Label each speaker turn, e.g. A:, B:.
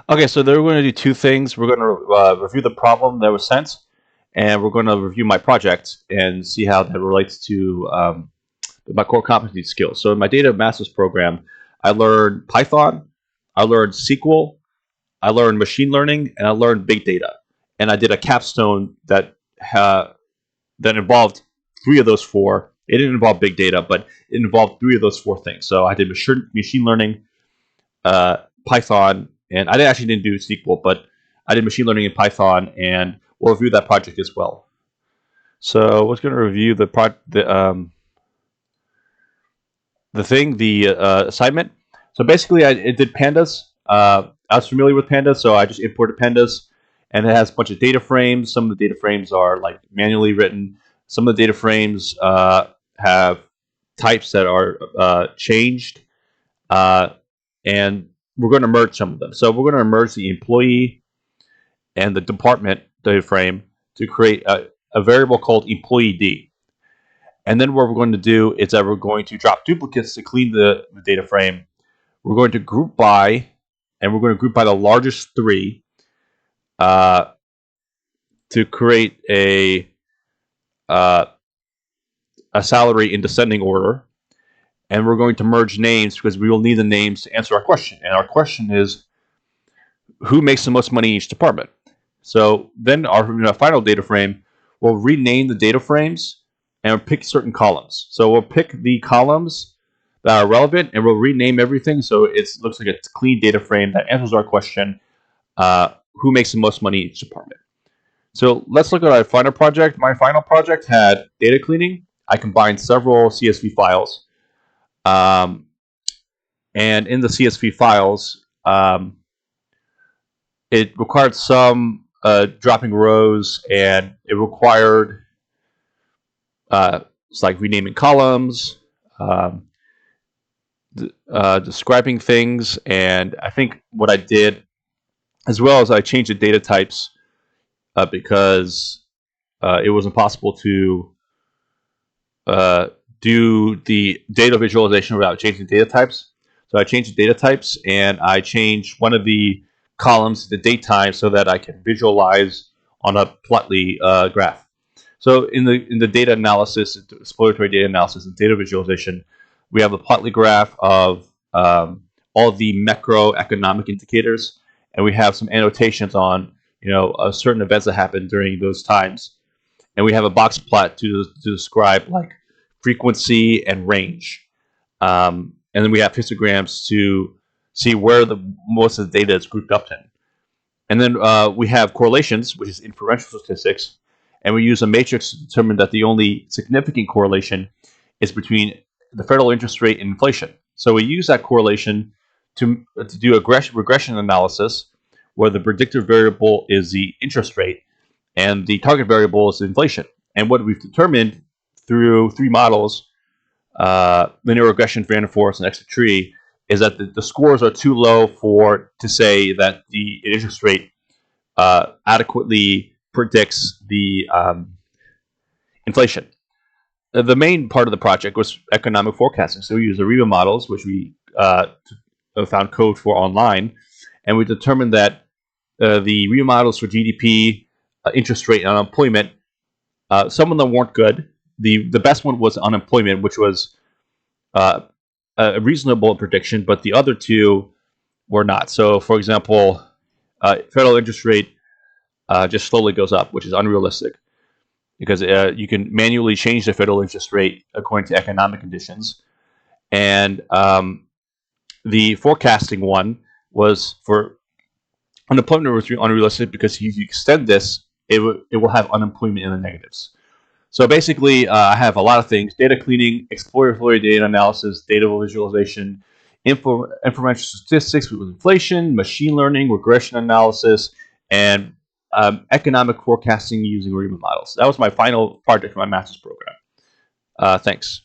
A: Okay, so they're going to do two things. We're going to review the problem that was sent, and we're going to review my project and see how that relates to my core competency skills. So in my data masters program, I learned Python, I learned SQL, I learned machine learning, and I learned big data. And I did a capstone that involved three of those four. It didn't involve big data, but it involved three of those four things. So I did machine learning, Python, and I actually didn't do SQL, but I did machine learning in Python, and we'll review that project as well. So we're going to review the assignment. So basically, it did pandas. I was familiar with pandas, so I just imported pandas, and it has a bunch of data frames. Some of the data frames are like manually written. Some of the data frames have types that are changed, and we're going to merge some of them. So we're going to merge the employee and the department data frame to create a variable called employee D. And then what we're going to do is that we're going to drop duplicates to clean the data frame. We're going to group by, and we're going to group by the largest three uh, to create uh, a salary in descending order. And we're going to merge names because we will need the names to answer our question. And our question is, who makes the most money in each department? So then our final data frame, we'll rename the data frames and we'll pick certain columns. So we'll pick the columns that are relevant and we'll rename everything so it looks like a clean data frame that answers our question, who makes the most money in each department. So let's look at our final project. My final project had data cleaning. I combined several CSV files. And in the CSV files, it required some dropping rows, and it required it's like renaming columns, describing things, and I think what I did, as well as I changed the data types because it was impossible to do the data visualization without changing data types. So I changed the data types, and I changed one of the columns to the date time so that I can visualize on a Plotly graph. So in the data analysis, exploratory data analysis, and data visualization, we have a Plotly graph of all the macroeconomic indicators, and we have some annotations on certain events that happened during those times, and we have a box plot to describe like frequency and range, and then we have histograms to see where the most of the data is grouped up in. And then we have correlations, which is inferential statistics, and we use a matrix to determine that the only significant correlation is between the federal interest rate and inflation. So we use that correlation to do a regression analysis where the predictor variable is the interest rate and the target variable is inflation. And what we've determined through three models, linear regression, random forest, and X-tree, is that the scores are too low to say that the interest rate adequately predicts the inflation. The main part of the project was economic forecasting. So we used Ariba models, which we found code for online, and we determined that the Ariba models for GDP, interest rate, and unemployment, some of them weren't good. The best one was unemployment, which was a reasonable prediction, but the other two were not. So, for example, federal interest rate just slowly goes up, which is unrealistic because you can manually change the federal interest rate according to economic conditions. And the forecasting one was for unemployment was unrealistic because if you extend this, it will have unemployment in the negatives. So basically, I have a lot of things: data cleaning, exploratory data analysis, data visualization, information statistics with inflation, machine learning, regression analysis, and economic forecasting using Ariba models. That was my final project for my master's program. Thanks.